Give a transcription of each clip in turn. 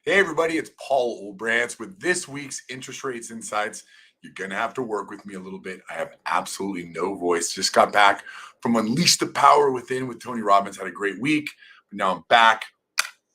Hey, everybody, it's Paul Olbrantz with this week's Interest Rates Insights. You're going to have to work with me a little bit. I have absolutely no voice. Just got back from Unleash the Power Within with Tony Robbins. Had a great week, but now I'm back,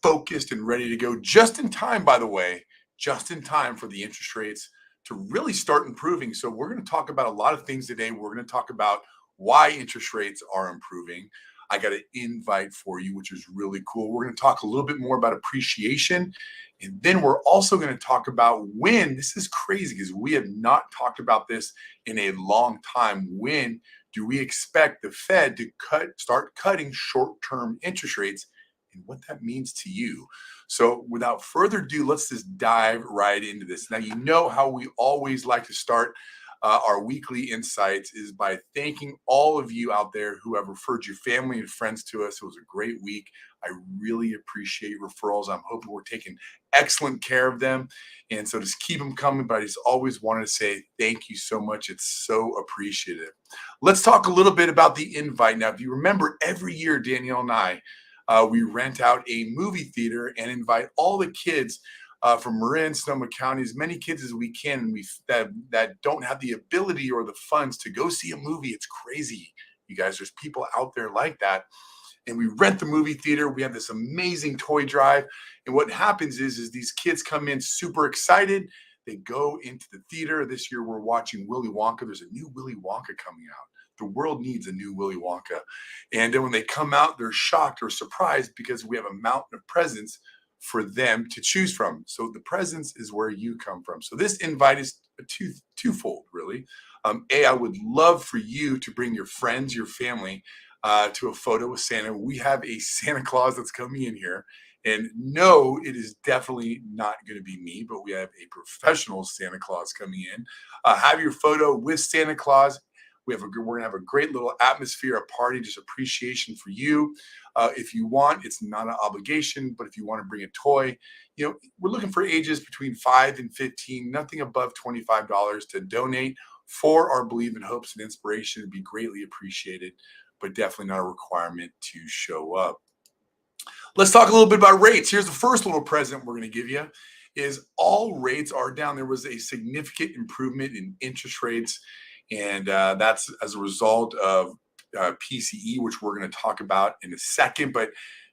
focused and ready to go. Just in time, by the way, just in time for the interest rates to really start improving. So, we're going to talk about a lot of things today. We're going to talk about why interest rates are improving. I got an invite for you, which is really cool. We're going to talk a little bit more about appreciation. And then we're also going to talk about when, this is crazy because we have not talked about this in a long time. When do we expect the Fed to start cutting short-term interest rates and what that means to you? So without further ado, let's just dive right into this. Now, you know how we always like to start our weekly insights is by thanking all of you out there who have referred your family and friends to us. It was a great week. I really appreciate referrals. I'm hoping we're taking excellent care of them. And so just keep them coming. But I just always wanted to say thank you so much. It's so appreciative. Let's talk a little bit about the invite. Now, if you remember, every year, Danielle and I, we rent out a movie theater and invite all the kids from Marin, Sonoma County, as many kids as we can, and that don't have the ability or the funds to go see a movie. It's crazy, you guys. There's people out there like that. And we rent the movie theater. We have this amazing toy drive. And what happens is these kids come in super excited. They go into the theater. This year we're watching Willy Wonka. There's a new Willy Wonka coming out. The world needs a new Willy Wonka. And then when they come out, they're shocked or surprised because we have a mountain of presents for them to choose from. So the presents is where you come from. So this invite is twofold, really. I would love for you to bring your friends, your family, to a photo with Santa. We have a Santa Claus that's coming in here. And no, it is definitely not going to be me, but we have a professional Santa Claus coming in. Have your photo with Santa Claus. We're going to have a great little atmosphere, a party, just appreciation for you. If you want, it's not an obligation, but if you want to bring a toy, we're looking for ages between 5 and 15, nothing above $25 to donate for our Believe in Hopes and Inspiration. Would be greatly appreciated, but definitely not a requirement to show up. Let's talk a little bit about rates. Here's the first little present we're going to give you is all rates are down. There was a significant improvement in interest rates, and that's as a result of PCE, which we're going to talk about in a second. But,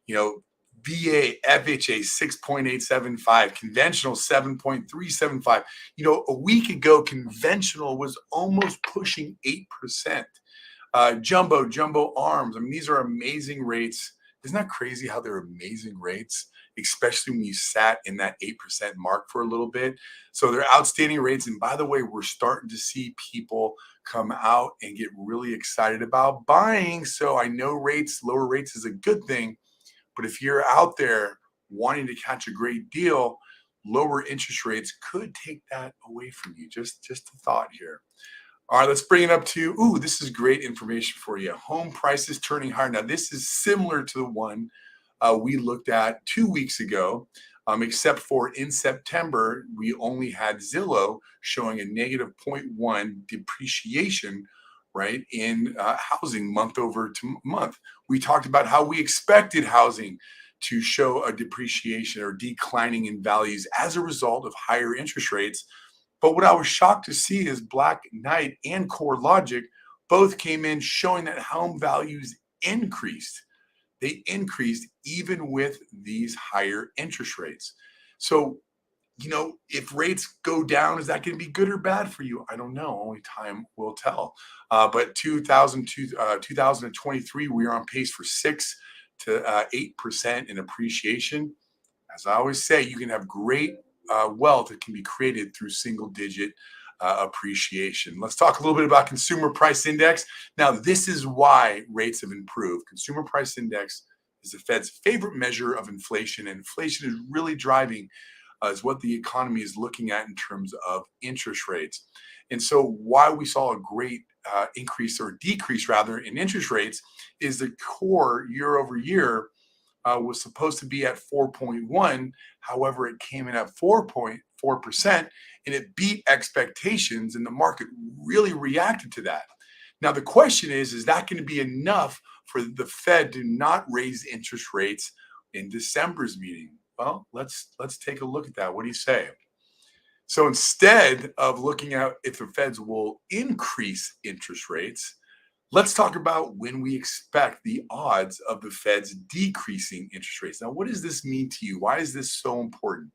VA, FHA 6.875, conventional 7.375. A week ago, conventional was almost pushing 8%. Jumbo arms. I mean, these are amazing rates. Isn't that crazy how they're amazing rates, especially when you sat in that 8% mark for a little bit? So they're outstanding rates. And by the way, we're starting to see people come out and get really excited about buying. So I know lower rates is a good thing. But if you're out there wanting to catch a great deal, lower interest rates could take that away from you. Just a thought here. All right, let's bring it up to, this is great information for you. Home prices turning higher. Now, this is similar to the one we looked at 2 weeks ago, except for in September, we only had Zillow showing a negative 0.1 depreciation, right, in housing month over to month. We talked about how we expected housing to show a depreciation or declining in values as a result of higher interest rates. But what I was shocked to see is Black Knight and CoreLogic both came in showing that home values increased. They increased even with these higher interest rates. So, if rates go down, is that going to be good or bad for you? I don't know. Only time will tell. But 2023, we are on pace for 6 to 8% in appreciation. As I always say, you can have great wealth that can be created through single digit appreciation. Let's talk a little bit about consumer price index. Now, this is why rates have improved. Consumer price index is the Fed's favorite measure of inflation, and inflation is really driving is what the economy is looking at in terms of interest rates. And so why we saw a great increase or decrease rather in interest rates is the core year over year was supposed to be at 4.1. However, it came in at 4.4%, and it beat expectations, and the market really reacted to that. Now, the question is that going to be enough for the Fed to not raise interest rates in December's meeting? Well, let's take a look at that. What do you say? So instead of looking at if the Feds will increase interest rates, let's talk about when we expect the odds of the Feds decreasing interest rates. Now, what does this mean to you? Why is this so important?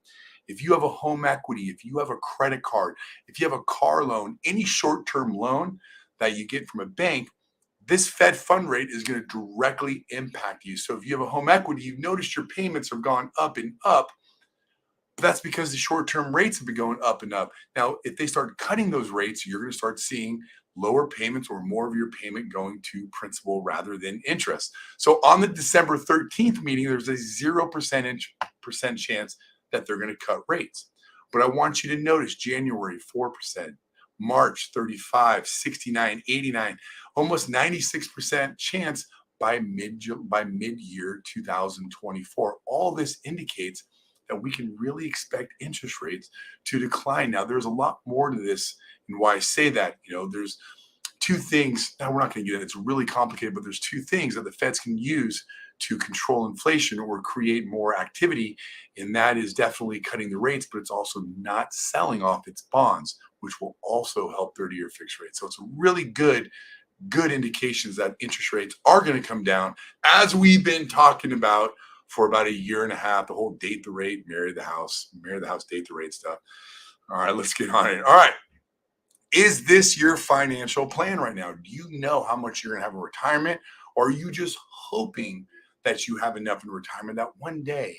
If you have a home equity, if you have a credit card, if you have a car loan, any short term loan that you get from a bank, this Fed fund rate is going to directly impact you. So if you have a home equity, you've noticed your payments have gone up and up. But that's because the short-term rates have been going up and up. Now, if they start cutting those rates, you're going to start seeing lower payments or more of your payment going to principal rather than interest. So on the December 13th meeting, there's a 0% chance that they're going to cut rates. But I want you to notice January 4%, March 35, 69, 89, almost 96% chance by mid-year 2024. All this indicates that we can really expect interest rates to decline. Now, there's a lot more to this and why I say that. There's two things. Now, we're not going to get it. It's really complicated, but there's two things that the Feds can use to control inflation or create more activity. And that is definitely cutting the rates, but it's also not selling off its bonds, which will also help 30-year fixed rates. So it's a really good indications that interest rates are going to come down, as we've been talking about for about a year and a half, the whole date the rate, marry the house, date the rate stuff. All right, let's get on it. All right. Is this your financial plan right now? Do you know how much you're going to have in retirement? Or are you just hoping that you have enough in retirement that one day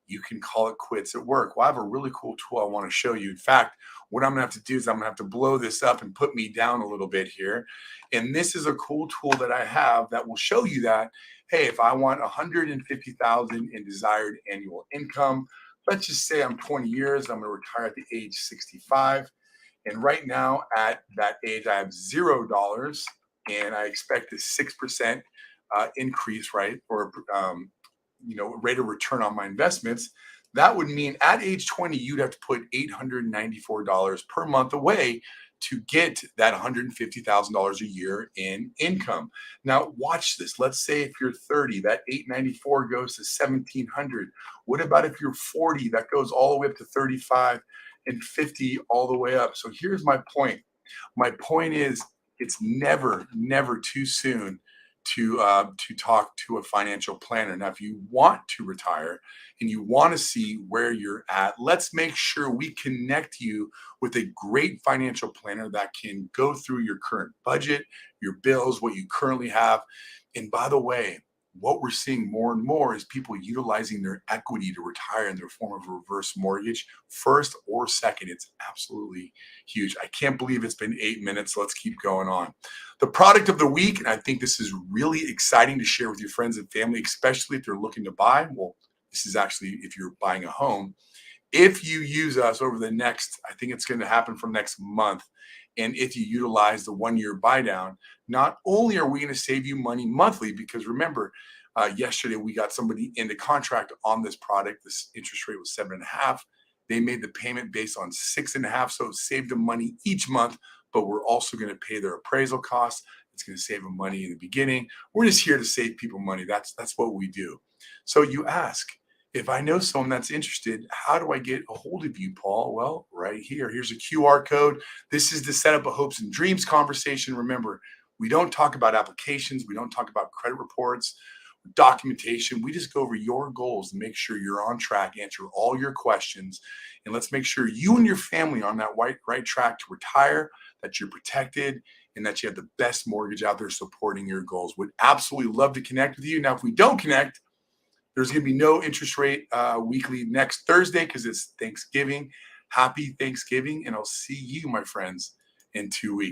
you can call it quits at work? Well, I have a really cool tool I want to show you. In fact, what I'm going to have to do is I'm going to have to blow this up and put me down a little bit here. And this is a cool tool that I have that will show you that, hey, if I want 150,000 in desired annual income, let's just say I'm 20 years, I'm going to retire at the age 65. And right now at that age, I have $0 and I expect a 6% increase, right? Or, rate of return on my investments. That would mean at age 20, you'd have to put $894 per month away to get that $150,000 a year in income. Now, watch this. Let's say if you're 30, that 894 goes to 1,700. What about if you're 40? That goes all the way up to 35 and 50 all the way up. So here's my point. My point is it's never too soon to talk to a financial planner. Now, if you want to retire and you want to see where you're at, let's make sure we connect you with a great financial planner that can go through your current budget, your bills, what you currently have. And by the way, what we're seeing more and more is people utilizing their equity to retire in the form of a reverse mortgage, first or second. It's absolutely huge. I can't believe it's been 8 minutes. Let's keep going on. The product of the week, and I think this is really exciting to share with your friends and family, especially if they're looking to buy. Well, this is actually if you're buying a home. If you use us over the next, I think it's going to happen from next month, and if you utilize the 1-year buy down, not only are we going to save you money monthly, because remember, yesterday we got somebody into contract on this product. This interest rate was 7.5. They made the payment based on 6.5, so it saved them money each month. But we're also going to pay their appraisal costs. It's going to save them money in the beginning. We're just here to save people money. That's what we do. So you ask, if I know someone that's interested, how do I get a hold of you, Paul? Well, right here. Here's a QR code. This is the set up a hopes and dreams conversation. Remember, we don't talk about applications. We don't talk about credit reports, documentation. We just go over your goals and make sure you're on track, answer all your questions. And let's make sure you and your family are on that right track to retire, that you're protected, and that you have the best mortgage out there supporting your goals. Would absolutely love to connect with you. Now, if we don't connect, there's going to be no interest rate weekly next Thursday because it's Thanksgiving. Happy Thanksgiving, and I'll see you, my friends, in 2 weeks.